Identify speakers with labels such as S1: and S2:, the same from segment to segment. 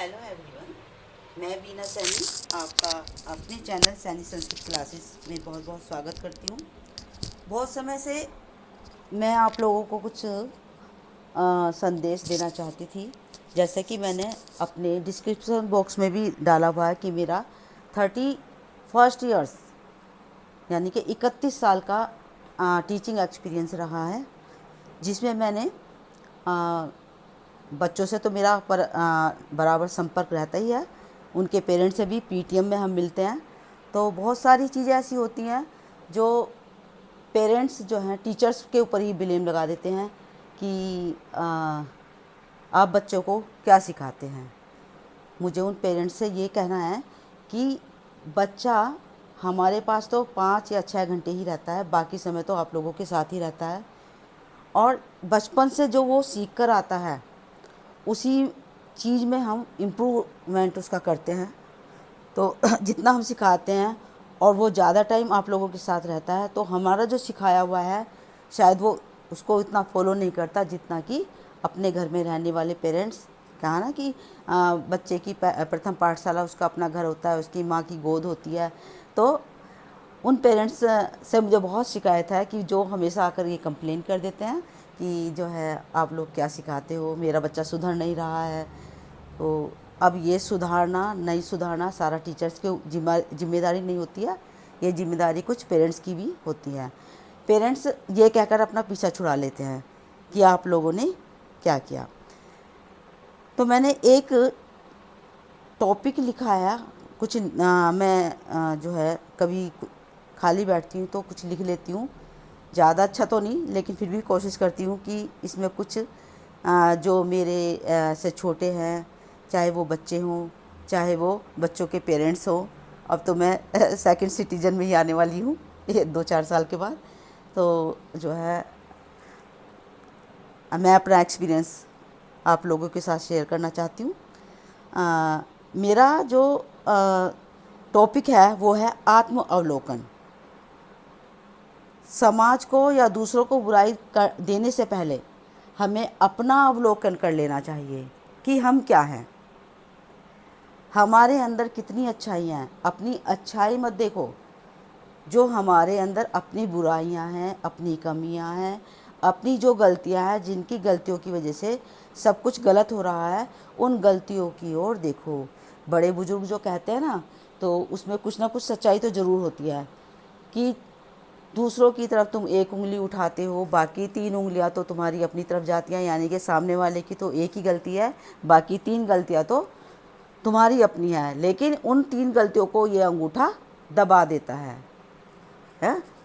S1: Hello everyone, मैं बीना सैनी आपका अपने चैनल सैनी संस्कृत क्लासेस में बहुत बहुत स्वागत करती हूँ। बहुत समय से मैं आप लोगों को कुछ संदेश देना चाहती थी। जैसे कि मैंने अपने डिस्क्रिप्शन बॉक्स में भी डाला हुआ है कि मेरा 31 ईयर्स यानी कि 31 साल का टीचिंग एक्सपीरियंस रहा है, जिसमें मैंने बच्चों से तो मेरा बराबर संपर्क रहता ही है। उनके पेरेंट्स से भी पीटीएम में हम मिलते हैं। तो बहुत सारी चीज़ें ऐसी होती हैं जो पेरेंट्स जो हैं टीचर्स के ऊपर ही ब्लेम लगा देते हैं कि आप बच्चों को क्या सिखाते हैं। मुझे उन पेरेंट्स से ये कहना है कि बच्चा हमारे पास तो 5 या 6 घंटे ही रहता है, बाकी समय तो आप लोगों के साथ ही रहता है। और बचपन से जो वो सीख कर आता है उसी चीज़ में हम इम्प्रूवमेंट उसका करते हैं। तो जितना हम सिखाते हैं और वो ज़्यादा टाइम आप लोगों के साथ रहता है तो हमारा जो सिखाया हुआ है शायद वो उसको इतना फॉलो नहीं करता जितना कि अपने घर में रहने वाले पेरेंट्स। कहा ना कि बच्चे की प्रथम पाठशाला उसका अपना घर होता है, उसकी माँ की गोद होती है। तो उन पेरेंट्स से मुझे बहुत शिकायत है कि जो हमेशा आकर ये कंप्लेन कर देते हैं कि जो है आप लोग क्या सिखाते हो, मेरा बच्चा सुधर नहीं रहा है। तो अब ये सुधारना नहीं सुधारना सारा टीचर्स की जिम्मेदारी नहीं होती है, ये जिम्मेदारी कुछ पेरेंट्स की भी होती है। पेरेंट्स ये कहकर अपना पीछा छुड़ा लेते हैं कि आप लोगों ने क्या किया। तो मैंने एक टॉपिक लिखा है कुछ मैं जो है कभी खाली बैठती हूँ तो कुछ लिख लेती हूँ। ज़्यादा अच्छा तो नहीं, लेकिन फिर भी कोशिश करती हूँ कि इसमें कुछ जो मेरे से छोटे हैं, चाहे वो बच्चे हों चाहे वो बच्चों के पेरेंट्स हों। अब तो मैं सेकंड सिटीजन में ही आने वाली हूँ ये 2-4 साल के बाद। तो जो है मैं अपना एक्सपीरियंस आप लोगों के साथ शेयर करना चाहती हूँ। मेरा जो टॉपिक है वो है आत्म अवलोकन। समाज को या दूसरों को बुराई कर देने से पहले हमें अपना अवलोकन कर लेना चाहिए कि हम क्या हैं, हमारे अंदर कितनी अच्छाइयाँ हैं। अपनी अच्छाई मत देखो, जो हमारे अंदर अपनी बुराइयां हैं, अपनी कमियां हैं, अपनी जो गलतियां हैं, जिनकी गलतियों की वजह से सब कुछ गलत हो रहा है, उन गलतियों की ओर देखो। बड़े बुजुर्ग जो कहते हैं ना, तो उसमें कुछ ना कुछ सच्चाई तो ज़रूर होती है कि दूसरों की तरफ तुम एक उंगली उठाते हो, बाकी 3 उंगलियां तो तुम्हारी अपनी तरफ जाती हैं, यानी कि सामने वाले की तो एक ही गलती है, बाकी 3 गलतियां तो तुम्हारी अपनी है। लेकिन उन 3 गलतियों को ये अंगूठा दबा देता है।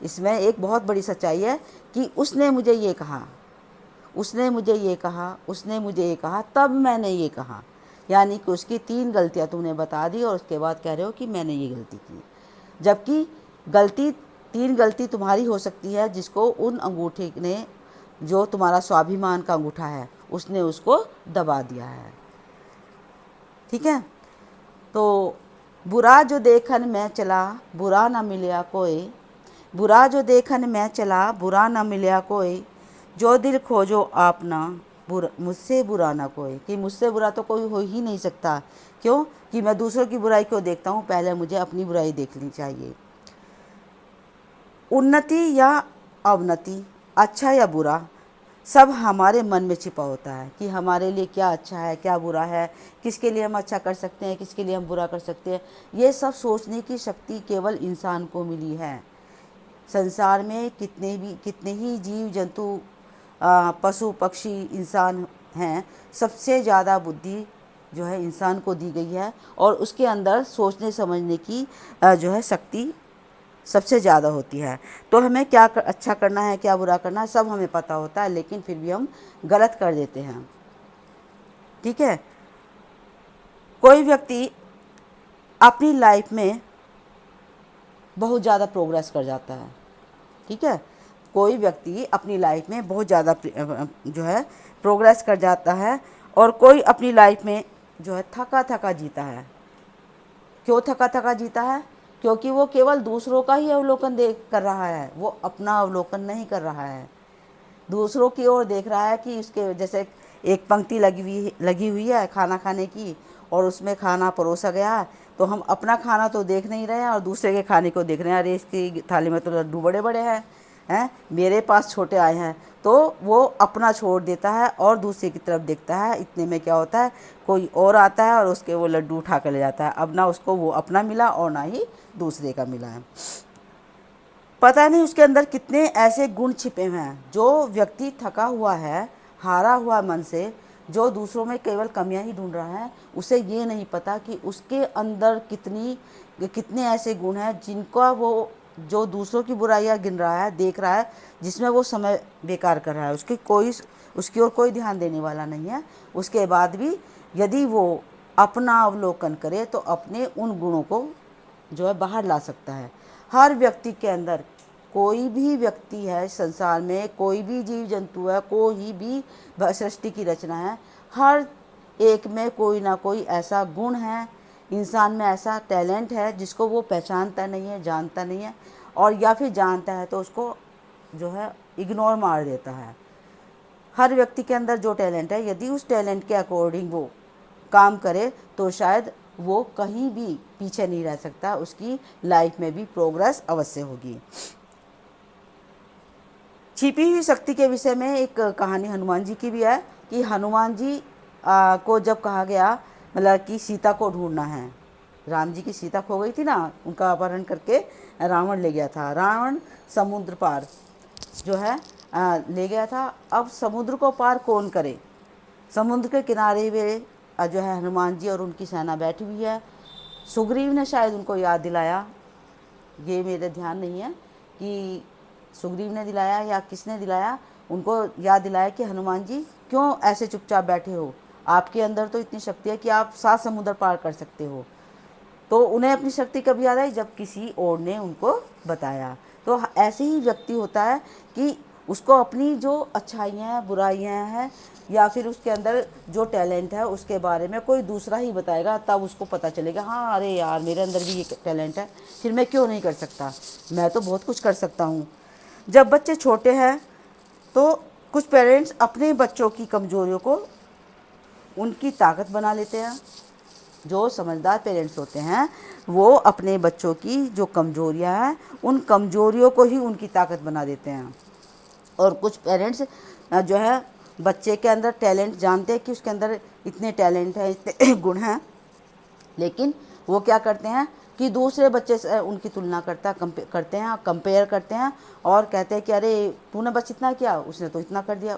S1: इसमें एक बहुत बड़ी सच्चाई है कि उसने मुझे ये कहा, उसने मुझे ये कहा, उसने मुझे ये कहा, तब मैंने ये कहा। यानी कि उसकी 3 गलतियां तुमने बता दी और उसके बाद कह रहे हो कि मैंने ये गलती की, जबकि गलती 3 गलती तुम्हारी हो सकती है जिसको उन अंगूठे ने, जो तुम्हारा स्वाभिमान का अंगूठा है, उसने उसको दबा दिया है। ठीक है। तो बुरा जो देखन मैं चला बुरा ना मिलया कोई, बुरा जो देखन मैं चला बुरा ना मिलया कोई, जो दिल खोजो आपना बुरा मुझसे बुरा ना कोई। कि मुझसे बुरा तो कोई हो ही नहीं सकता। क्यों? कि मैं दूसरों की बुराई क्यों देखता हूँ, पहले मुझे अपनी बुराई देखनी चाहिए। उन्नति या अवनति, अच्छा या बुरा, सब हमारे मन में छिपा होता है कि हमारे लिए क्या अच्छा है क्या बुरा है, किसके लिए हम अच्छा कर सकते हैं, किसके लिए हम बुरा कर सकते हैं। ये सब सोचने की शक्ति केवल इंसान को मिली है। संसार में कितने ही जीव जंतु, पशु पक्षी, इंसान हैं, सबसे ज़्यादा बुद्धि जो है इंसान को दी गई है और उसके अंदर सोचने समझने की जो है शक्ति सबसे ज़्यादा होती है। तो हमें क्या अच्छा करना है क्या बुरा करना है सब हमें पता होता है, लेकिन फिर भी हम गलत कर देते हैं। ठीक है। कोई व्यक्ति अपनी लाइफ में बहुत ज़्यादा प्रोग्रेस कर जाता है। ठीक है। कोई व्यक्ति अपनी लाइफ में बहुत ज़्यादा जो है प्रोग्रेस कर जाता है और कोई अपनी लाइफ में जो है थका थका जीता है। क्यों थका थका जीता है? क्योंकि वो केवल दूसरों का ही अवलोकन देख कर रहा है, वो अपना अवलोकन नहीं कर रहा है। दूसरों की ओर देख रहा है कि उसके जैसे एक पंक्ति लगी हुई है खाना खाने की, और उसमें खाना परोसा गया है, तो हम अपना खाना तो देख नहीं रहे हैं और दूसरे के खाने को देख रहे हैं। अरे इसकी थाली में तो लड्डू बड़े बड़े हैं, मेरे पास छोटे आए हैं, तो वो अपना छोड़ देता है और दूसरे की तरफ देखता है। इतने में क्या होता है, कोई और आता है और उसके वो लड्डू उठा कर ले जाता है। अब ना उसको वो अपना मिला और ना ही दूसरे का मिला है। पता नहीं उसके अंदर कितने ऐसे गुण छिपे हुए हैं। जो व्यक्ति थका हुआ है, हारा हुआ मन से, जो दूसरों में केवल कमियां ही ढूंढ रहा है, उसे ये नहीं पता कि उसके अंदर कितने ऐसे गुण हैं जिनका वो, जो दूसरों की बुराइयां गिन रहा है, देख रहा है, जिसमें वो समय बेकार कर रहा है, उसकी ओर कोई ध्यान देने वाला नहीं है। उसके बाद भी यदि वो अपना अवलोकन करे तो अपने उन गुणों को जो है बाहर ला सकता है। हर व्यक्ति के अंदर, कोई भी व्यक्ति है संसार में, कोई भी जीव जंतु है, कोई भी सृष्टि की रचना है, हर एक में कोई ना कोई ऐसा गुण है, इंसान में ऐसा टैलेंट है जिसको वो पहचानता नहीं है, जानता नहीं है, और या फिर जानता है तो उसको जो है इग्नोर मार देता है। हर व्यक्ति के अंदर जो टैलेंट है, यदि उस टैलेंट के अकॉर्डिंग वो काम करे तो शायद वो कहीं भी पीछे नहीं रह सकता, उसकी लाइफ में भी प्रोग्रेस अवश्य होगी। छिपी हुई शक्ति के विषय में एक कहानी हनुमान जी की भी है कि हनुमान जी को जब कहा गया, मतलब कि सीता को ढूंढना है, राम जी की सीता खो गई थी ना, उनका अपहरण करके रावण ले गया था। रावण समुद्र पार जो है ले गया था। अब समुद्र को पार कौन करे? समुद्र के किनारे वे जो है हनुमान जी और उनकी सेना बैठी हुई है। सुग्रीव ने शायद उनको याद दिलाया, ये मेरे ध्यान नहीं है कि सुग्रीव ने दिलाया या किसने दिलाया, उनको याद दिलाया कि हनुमान जी क्यों ऐसे चुपचाप बैठे हो, आपके अंदर तो इतनी शक्ति है कि आप 7 समुद्र पार कर सकते हो। तो उन्हें अपनी शक्ति कब याद आई? जब किसी और ने उनको बताया। तो ऐसे ही व्यक्ति होता है कि उसको अपनी जो अच्छाइयाँ हैं, बुराइयाँ हैं, या फिर उसके अंदर जो टैलेंट है उसके बारे में कोई दूसरा ही बताएगा, तब उसको पता चलेगा, हाँ अरे यार मेरे अंदर भी ये टैलेंट है, फिर मैं क्यों नहीं कर सकता, मैं तो बहुत कुछ कर सकता हूँ। जब बच्चे छोटे हैं तो कुछ पेरेंट्स अपने बच्चों की कमज़ोरियों को उनकी ताकत बना लेते हैं। जो समझदार पेरेंट्स होते हैं वो अपने बच्चों की जो कमज़ोरियाँ हैं उन कमज़ोरियों को ही उनकी ताकत बना देते हैं। और कुछ पेरेंट्स जो है बच्चे के अंदर टैलेंट जानते हैं कि उसके अंदर इतने टैलेंट है, इतने गुण हैं, लेकिन वो क्या करते हैं कि दूसरे बच्चे से उनकी तुलना करते हैं, कंपेयर करते हैं और कहते हैं कि अरे तूने बस इतना किया, उसने तो इतना कर दिया,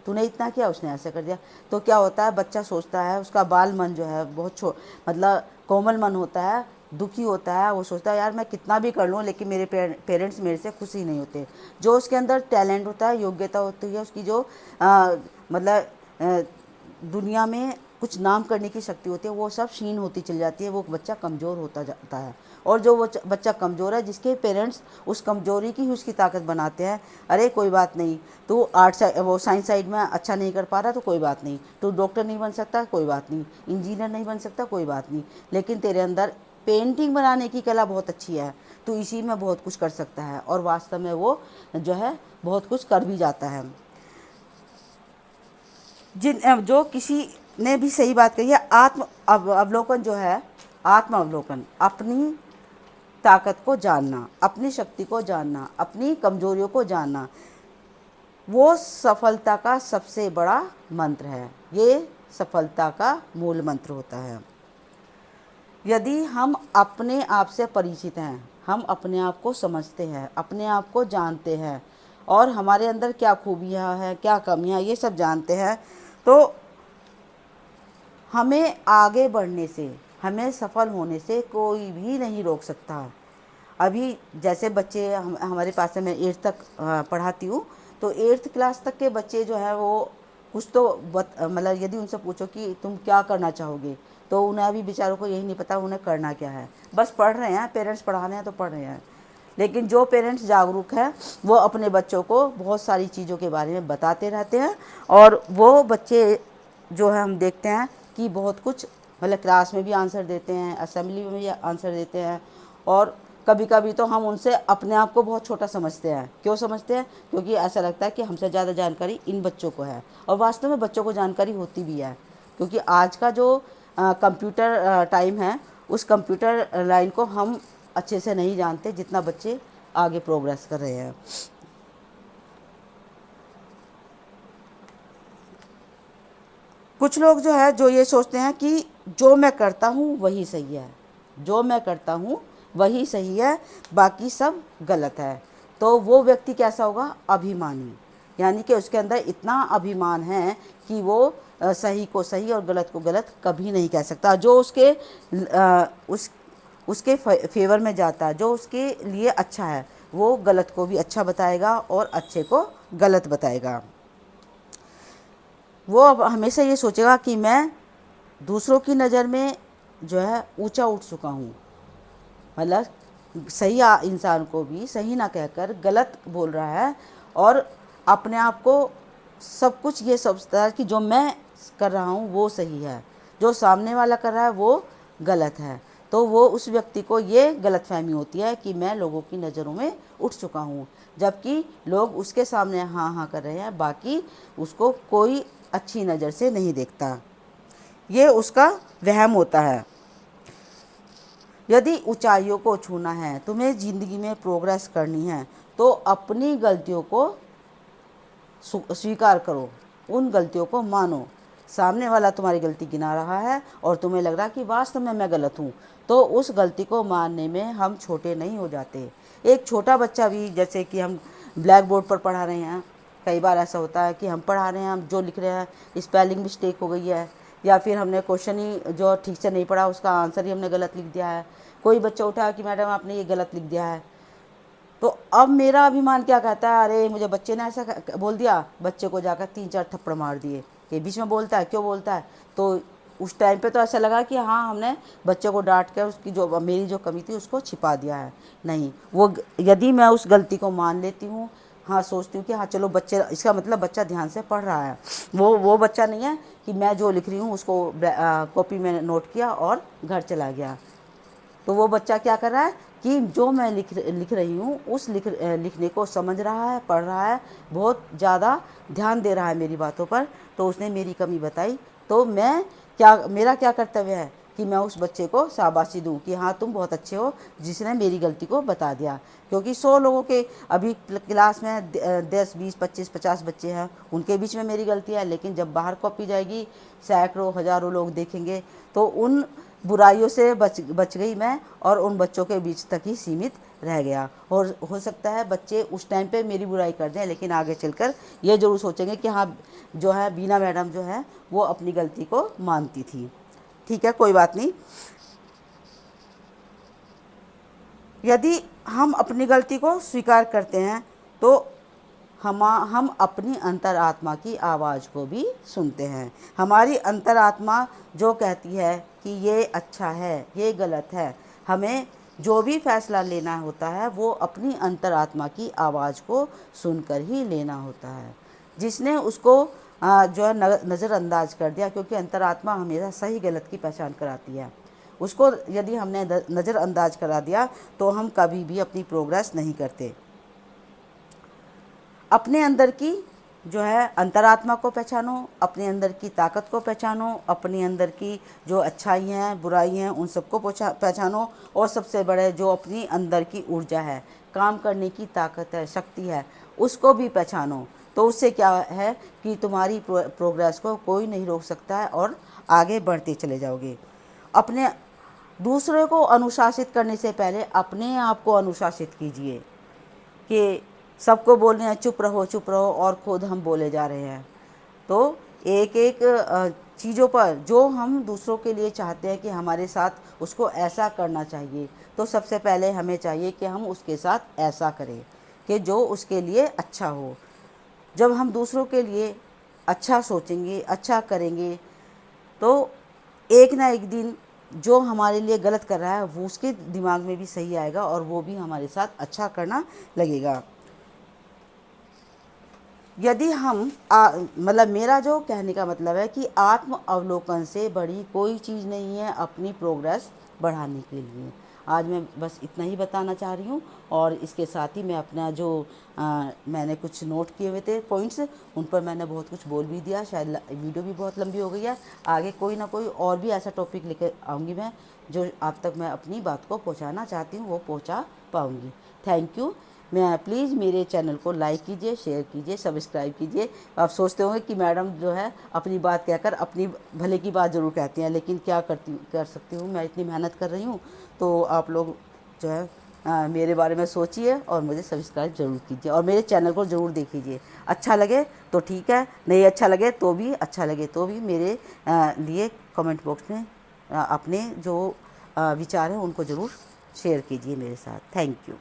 S1: तूने इतना किया, उसने ऐसे कर दिया। तो क्या होता है, बच्चा सोचता है, उसका बाल मन जो है बहुत मतलब कोमल मन होता है, दुखी होता है, वो सोचता है यार मैं कितना भी कर लूँ लेकिन मेरे पेरेंट्स मेरे से खुश ही नहीं होते। जो उसके अंदर टैलेंट होता है, योग्यता होती है, उसकी जो मतलब दुनिया में कुछ नाम करने की शक्ति होती है, वो सब क्षीण होती चली जाती है, वो बच्चा कमज़ोर होता जाता है। और जो वो बच्चा कमज़ोर है, जिसके पेरेंट्स उस कमज़ोरी की ही उसकी ताकत बनाते हैं, अरे कोई बात नहीं, तू वो साइंस साइड में अच्छा नहीं कर पा रहा तो कोई बात नहीं, तू डॉक्टर नहीं बन सकता कोई बात नहीं, इंजीनियर नहीं बन सकता कोई बात नहीं, लेकिन तेरे अंदर पेंटिंग बनाने की कला बहुत अच्छी है, तू इसी में बहुत कुछ कर सकता है। और वास्तव में वो जो है बहुत कुछ कर भी जाता है। जो किसी ने भी सही बात कही है, अवलोकन जो है, आत्म अवलोकन, अपनी ताकत को जानना, अपनी शक्ति को जानना, अपनी कमजोरियों को जानना, वो सफलता का सबसे बड़ा मंत्र है। ये सफलता का मूल मंत्र होता है। यदि हम अपने आप से परिचित हैं, हम अपने आप को समझते हैं, अपने आप को जानते हैं और हमारे अंदर क्या खूबियाँ हैं, क्या कमियाँ, ये सब जानते हैं, तो हमें आगे बढ़ने से, हमें सफल होने से कोई भी नहीं रोक सकता। अभी जैसे बच्चे हमारे पास में 8th तक पढ़ाती हूँ, तो 8th क्लास तक के बच्चे जो है वो कुछ तो मतलब यदि उनसे पूछो कि तुम क्या करना चाहोगे, तो उन्हें अभी बेचारों को यही नहीं पता उन्हें करना क्या है, बस पढ़ रहे हैं, पेरेंट्स पढ़ा रहे हैं तो पढ़ रहे हैं। लेकिन जो पेरेंट्स जागरूक हैं वो अपने बच्चों को बहुत सारी चीज़ों के बारे में बताते रहते हैं, और वो बच्चे जो है हम देखते हैं कि बहुत कुछ मतलब क्लास में भी आंसर देते हैं, असेंबली में भी आंसर देते हैं, और कभी कभी तो हम उनसे अपने आप को बहुत छोटा समझते हैं। क्यों समझते हैं? क्योंकि ऐसा लगता है कि हमसे ज़्यादा जानकारी इन बच्चों को है, और वास्तव में बच्चों को जानकारी होती भी है, क्योंकि आज का जो कंप्यूटर टाइम है, उस कंप्यूटर लाइन को हम अच्छे से नहीं जानते जितना बच्चे आगे प्रोग्रेस कर रहे हैं। कुछ लोग जो है जो ये सोचते हैं कि जो मैं करता हूँ वही सही है, जो मैं करता हूँ वही सही है, बाकी सब गलत है। तो वो व्यक्ति कैसा होगा? अभिमानी, यानी कि उसके अंदर इतना अभिमान है कि वो सही को सही और गलत को गलत कभी नहीं कह सकता। जो उसके उसके फेवर में जाता है, जो उसके लिए अच्छा है, वो गलत को भी अच्छा बताएगा और अच्छे को गलत बताएगा। वो अब हमेशा ये सोचेगा कि मैं दूसरों की नज़र में जो है ऊंचा उठ चुका हूँ, मतलब सही इंसान को भी सही ना कहकर गलत बोल रहा है, और अपने आप को सब कुछ ये समझता है कि जो मैं कर रहा हूँ वो सही है, जो सामने वाला कर रहा है वो गलत है। तो वो उस व्यक्ति को ये गलतफहमी होती है कि मैं लोगों की नज़रों में उठ चुका हूँ, जबकि लोग उसके सामने हाँ हाँ कर रहे हैं, बाकी उसको कोई अच्छी नज़र से नहीं देखता। ये उसका वहम होता है। यदि ऊंचाइयों को छूना है, तुम्हें ज़िंदगी में प्रोग्रेस करनी है, तो अपनी गलतियों को स्वीकार करो, उन गलतियों को मानो। सामने वाला तुम्हारी गलती गिना रहा है और तुम्हें लग रहा है कि वास्तव में मैं गलत हूँ, तो उस गलती को मानने में हम छोटे नहीं हो जाते। एक छोटा बच्चा भी, जैसे कि हम ब्लैक बोर्ड पर पढ़ा रहे हैं, कई बार ऐसा होता है कि हम पढ़ा रहे हैं, हम जो लिख रहे हैं स्पेलिंग मिस्टेक हो गई है, या फिर हमने क्वेश्चन ही जो ठीक से नहीं पढ़ा उसका आंसर ही हमने गलत लिख दिया है। कोई बच्चा उठा कि मैडम आपने ये गलत लिख दिया है, तो अब मेरा अभिमान क्या कहता है, अरे मुझे बच्चे ने ऐसा बोल दिया, बच्चे को जाकर 3-4 थप्पड़ मार दिए कि बीच में बोलता है, क्यों बोलता है। तो उस टाइम पे तो ऐसा लगा कि हाँ, हमने बच्चे को डांट कर उसकी जो मेरी जो कमी थी उसको छिपा दिया है। नहीं, वो यदि मैं उस गलती को मान लेती हूँ, हाँ सोचती हूँ कि हाँ चलो बच्चे, इसका मतलब बच्चा ध्यान से पढ़ रहा है, वो बच्चा नहीं है कि मैं जो लिख रही हूँ उसको कॉपी में नोट किया और घर चला गया। तो वो बच्चा क्या कर रहा है कि जो मैं लिख रही हूँ उस लिखने को समझ रहा है, पढ़ रहा है, बहुत ज़्यादा ध्यान दे रहा है मेरी बातों पर। तो उसने मेरी कमी बताई, तो मेरा क्या कर्तव्य है कि मैं उस बच्चे को शाबाशी दूँ कि हाँ तुम बहुत अच्छे हो जिसने मेरी गलती को बता दिया। क्योंकि 100 लोगों के अभी क्लास में 10, 20, 25, 50 बच्चे हैं, उनके बीच में मेरी गलती है, लेकिन जब बाहर कॉपी जाएगी सैकड़ों हज़ारों लोग देखेंगे, तो उन बुराइयों से बच गई मैं, और उन बच्चों के बीच तक ही सीमित रह गया। और हो सकता है बच्चे उस टाइम पे मेरी बुराई कर दें, लेकिन आगे चलकर ये ज़रूर सोचेंगे कि हाँ जो है बीना मैडम जो है वो अपनी गलती को मानती थी। ठीक है, कोई बात नहीं। यदि हम अपनी गलती को स्वीकार करते हैं तो हम अपनी अंतरात्मा की आवाज़ को भी सुनते हैं। हमारी अंतरात्मा जो कहती है कि ये अच्छा है, ये गलत है, हमें जो भी फैसला लेना होता है वो अपनी अंतरात्मा की आवाज़ को सुनकर ही लेना होता है। जिसने उसको जो है नज़रअंदाज कर दिया, क्योंकि अंतरात्मा हमेशा सही गलत की पहचान कराती है, उसको यदि हमने नज़रअंदाज करा दिया तो हम कभी भी अपनी प्रोग्रेस नहीं करते। अपने अंदर की जो है अंतरात्मा को पहचानो, अपने अंदर की ताकत को पहचानो, अपने अंदर की जो अच्छाई हैं बुराई हैं उन सबको पहचानो, और सबसे बड़े जो अपनी अंदर की ऊर्जा है, काम करने की ताकत है, शक्ति है, उसको भी पहचानो। तो उससे क्या है कि तुम्हारी प्रोग्रेस को कोई नहीं रोक सकता है और आगे बढ़ते चले जाओगे। अपने दूसरों को अनुशासित करने से पहले अपने आप को अनुशासित कीजिए कि सबको बोलने हैं चुप रहो और खुद हम बोले जा रहे हैं। तो एक एक चीज़ों पर जो हम दूसरों के लिए चाहते हैं कि हमारे साथ उसको ऐसा करना चाहिए, तो सबसे पहले हमें चाहिए कि हम उसके साथ ऐसा करें कि जो उसके लिए अच्छा हो। जब हम दूसरों के लिए अच्छा सोचेंगे, अच्छा करेंगे, तो एक ना एक दिन जो हमारे लिए गलत कर रहा है वो उसके दिमाग में भी सही आएगा और वो भी हमारे साथ अच्छा करना लगेगा। यदि हम मतलब मेरा जो कहने का मतलब है कि आत्म अवलोकन से बड़ी कोई चीज़ नहीं है अपनी प्रोग्रेस बढ़ाने के लिए। आज मैं बस इतना ही बताना चाह रही हूँ। और इसके साथ ही मैं अपना जो मैंने कुछ नोट किए हुए थे पॉइंट्स, उन पर मैंने बहुत कुछ बोल भी दिया। शायद वीडियो भी बहुत लंबी हो गई है। आगे कोई ना कोई और भी ऐसा टॉपिक लेकर आऊँगी मैं, जो आप तक मैं अपनी बात को पहुँचाना चाहती हूँ वो पहुँचा पाऊँगी। Thank you. मैं प्लीज़ मेरे चैनल को लाइक कीजिए, शेयर कीजिए, सब्सक्राइब कीजिए। आप सोचते होंगे कि मैडम जो है अपनी बात कहकर अपनी भले की बात ज़रूर कहती हैं, लेकिन क्या कर सकती हूँ, मैं इतनी मेहनत कर रही हूँ। तो आप लोग जो है मेरे बारे में सोचिए और मुझे सब्सक्राइब ज़रूर कीजिए और मेरे चैनल को ज़रूर देखिए। अच्छा लगे तो ठीक है, नहीं अच्छा लगे तो भी, अच्छा लगे तो भी मेरे लिए कमेंट बॉक्स में अपने जो विचार हैं उनको ज़रूर शेयर कीजिए मेरे साथ। Thank you.